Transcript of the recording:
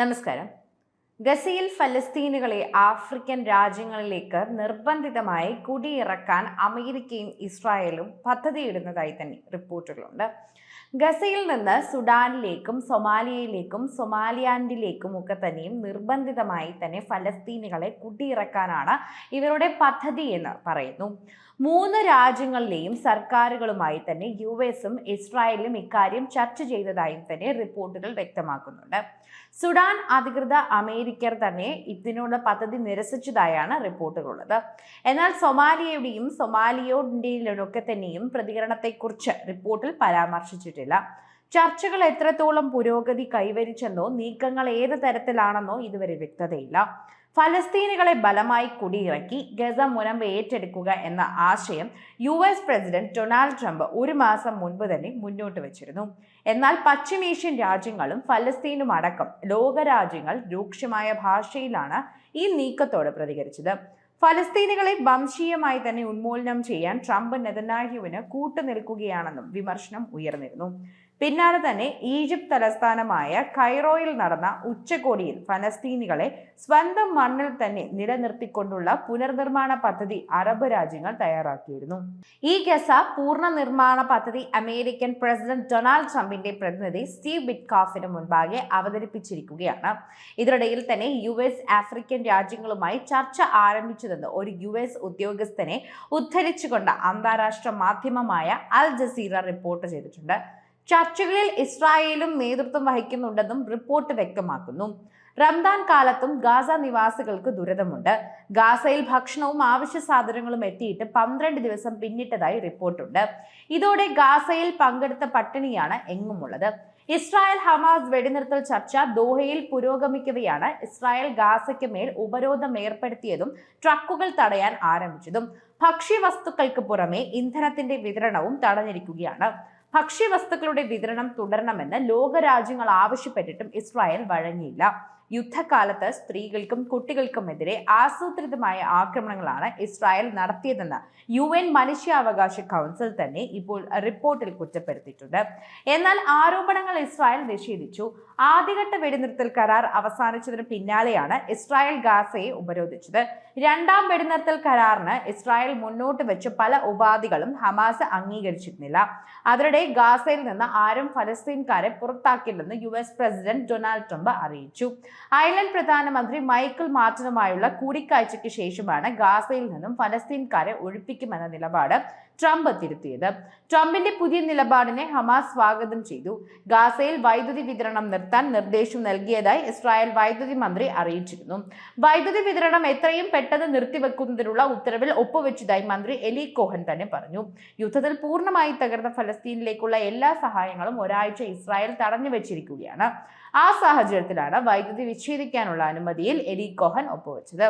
നമസ്കാരം. ഗസയിൽ ഫലസ്തീനുകളെ ആഫ്രിക്കൻ രാജ്യങ്ങളിലേക്ക് നിർബന്ധിതമായി കുടിയിറക്കാൻ അമേരിക്കയും ഇസ്രായേലും പദ്ധതിയിടുന്നതായി തന്നെ റിപ്പോർട്ടുകളുണ്ട്. ഗസയിൽ നിന്ന് സുഡാനിലേക്കും സൊമാലിയയിലേക്കും സൊമാലിലാൻഡിലേക്കും ഒക്കെ തന്നെയും നിർബന്ധിതമായി തന്നെ ഫലസ്തീനുകളെ കുടിയിറക്കാനാണ് ഇവരുടെ പദ്ധതി എന്ന് പറയുന്നു. 3 രാജ്യങ്ങളിലെയും സർക്കാരുകളുമായി തന്നെ US-ഉം ഇസ്രായേലും ഇക്കാര്യം ചർച്ച ചെയ്തതായും തന്നെ റിപ്പോർട്ടുകൾ വ്യക്തമാക്കുന്നുണ്ട്. സുഡാൻ അധികൃത അമേരിക്കർ തന്നെ ഇതിനുള്ള പദ്ധതി നിരസിച്ചതായാണ് റിപ്പോർട്ടുകളുള്ളത്. എന്നാൽ സൊമാലിയയുടെയും സൊമാലിയോണ്ടിലൊക്കെ തന്നെയും പ്രതികരണത്തെക്കുറിച്ച് റിപ്പോർട്ടിൽ പരാമർശിച്ചിട്ടില്ല. ചർച്ചകൾ എത്രത്തോളം പുരോഗതി കൈവരിച്ചെന്നോ നീക്കങ്ങൾ ഏത് തരത്തിലാണെന്നോ ഇതുവരെ വ്യക്തതയില്ല. ഫലസ്തീനുകളെ ബലമായി കുടിയിറക്കി ഗസ മുനമ്പ് ഏറ്റെടുക്കുക എന്ന ആശയം US പ്രസിഡന്റ് ഡൊണാൾഡ് ട്രംപ് 1 മാസം മുൻപ് തന്നെ മുന്നോട്ട് വെച്ചിരുന്നു. എന്നാൽ പശ്ചിമേഷ്യൻ രാജ്യങ്ങളും ഫലസ്തീനും അടക്കം ലോകരാജ്യങ്ങൾ രൂക്ഷമായ ഭാഷയിലാണ് ഈ നീക്കത്തോട് പ്രതികരിച്ചത്. ഫലസ്തീനുകളെ വംശീയമായി തന്നെ ഉന്മൂലനം ചെയ്യാൻ ട്രംപ് നെതന്യാഹുവിന് കൂട്ടുനിൽക്കുകയാണെന്നും വിമർശനം ഉയർന്നിരുന്നു. പിന്നാലെ തന്നെ ഈജിപ്ത് തലസ്ഥാനമായ കൈറോയിൽ നടന്ന ഉച്ചകോടിയിൽ ഫലസ്തീനികളെ സ്വന്തം മണ്ണിൽ തന്നെ നിലനിർത്തിക്കൊണ്ടുള്ള പുനർനിർമ്മാണ പദ്ധതി അറബ് രാജ്യങ്ങൾ തയ്യാറാക്കിയിരുന്നു. ഈ ഗസ പൂർണ്ണ നിർമ്മാണ പദ്ധതി അമേരിക്കൻ പ്രസിഡന്റ് ഡൊണാൾഡ് ട്രംപിന്റെ പ്രതിനിധി സ്റ്റീവ് വിറ്റ്കോഫിന് മുൻപാകെ അവതരിപ്പിച്ചിരിക്കുകയാണ്. ഇതിനിടയിൽ തന്നെ US ആഫ്രിക്കൻ രാജ്യങ്ങളുമായി ചർച്ച ആരംഭിച്ചതെന്ന് ഒരു US ഉദ്യോഗസ്ഥനെ ഉദ്ധരിച്ചുകൊണ്ട് അന്താരാഷ്ട്ര മാധ്യമമായ അൽ ജസീറ റിപ്പോർട്ട് ചെയ്തിട്ടുണ്ട്. ചർച്ചകളിൽ ഇസ്രായേലും നേതൃത്വം വഹിക്കുന്നുണ്ടെന്നും റിപ്പോർട്ട് വ്യക്തമാക്കുന്നു. റംദാൻ കാലത്തും ഗാസ നിവാസികൾക്ക് ദുരിതമുണ്ട്. ഗാസയിൽ ഭക്ഷണവും ആവശ്യ സാധനങ്ങളും എത്തിയിട്ട് 12 ദിവസം പിന്നിട്ടതായി റിപ്പോർട്ടുണ്ട്. ഇതോടെ ഗാസയിൽ പങ്കെടുത്ത പട്ടിണിയാണ് എങ്ങുമുള്ളത്. ഇസ്രായേൽ ഹമാസ് വെടിനിർത്തൽ ചർച്ച ദോഹയിൽ പുരോഗമിക്കവെയാണ് ഇസ്രായേൽ ഗാസയ്ക്ക് മേൽ ഉപരോധം ഏർപ്പെടുത്തിയതും ട്രക്കുകൾ തടയാൻ ആരംഭിച്ചതും. ഭക്ഷ്യവസ്തുക്കൾക്ക് പുറമെ ഇന്ധനത്തിന്റെ വിതരണവും തടഞ്ഞിരിക്കുകയാണ്. ഭക്ഷ്യവസ്തുക്കളുടെ വിതരണം തുടരണമെന്ന് ലോകരാജ്യങ്ങൾ ആവശ്യപ്പെട്ടിട്ടും ഇസ്രായേൽ വഴങ്ങിയില്ല. യുദ്ധകാലത്ത് സ്ത്രീകൾക്കും കുട്ടികൾക്കുമെതിരെ ആസൂത്രിതമായ ആക്രമണങ്ങളാണ് ഇസ്രായേൽ നടത്തിയതെന്ന് UN മനുഷ്യാവകാശ കൗൺസിൽ തന്നെ ഇപ്പോൾ റിപ്പോർട്ടിൽ കുറ്റപ്പെടുത്തിയിട്ടുണ്ട്. എന്നാൽ ആരോപണങ്ങൾ ഇസ്രായേൽ നിഷേധിച്ചു. ആദ്യഘട്ട വെടിനിർത്തൽ കരാർ അവസാനിച്ചതിന് പിന്നാലെയാണ് ഇസ്രായേൽ ഗാസയെ ഉപരോധിച്ചത്. 2ാം വെടിനിർത്തൽ കരാറിന് ഇസ്രായേൽ മുന്നോട്ട് വെച്ച പല ഉപാധികളും ഹമാസ് അംഗീകരിച്ചിരുന്നില്ല. അതിനിടെ ഗാസയിൽ നിന്ന് ആരും ഫലസ്തീൻകാരെ പുറത്താക്കില്ലെന്ന് US പ്രസിഡന്റ് ഡൊണാൾഡ് ട്രംപ് അറിയിച്ചു. അയർലൻഡ് പ്രധാനമന്ത്രി മൈക്കിൾ മാർട്ടിനുമായുള്ള കൂടിക്കാഴ്ചയ്ക്ക് ശേഷമാണ് ഗാസയിൽ നിന്നും ഫലസ്തീൻകാരെ ഒഴിപ്പിക്കുമെന്ന നിലപാട് ട്രംപ് തിരുത്തിയത്. ട്രംപിന്റെ പുതിയ നിലപാടിനെ ഹമാസ് സ്വാഗതം ചെയ്തു. ഗാസയിൽ വൈദ്യുതി വിതരണം നിർത്താൻ നിർദ്ദേശം നൽകിയതായി ഇസ്രായേൽ വൈദ്യുതി മന്ത്രി അറിയിച്ചിരുന്നു. വൈദ്യുതി വിതരണം എത്രയും പെട്ടെന്ന് നിർത്തിവെക്കുന്നതിനുള്ള ഉത്തരവിൽ ഒപ്പുവെച്ചതായി മന്ത്രി എലി കോഹൻ തന്നെ പറഞ്ഞു. യുദ്ധത്തിൽ പൂർണ്ണമായി തകർന്ന ഫലസ്തീനിലേക്കുള്ള എല്ലാ സഹായങ്ങളും ഒരാഴ്ച ഇസ്രായേൽ തടഞ്ഞു വെച്ചിരിക്കുകയാണ്. ആ സാഹചര്യത്തിലാണ് വൈദ്യുതി വിച്ഛേദിക്കാനുള്ള അനുമതിയിൽ എലി കോഹൻ ഒപ്പുവെച്ചത്.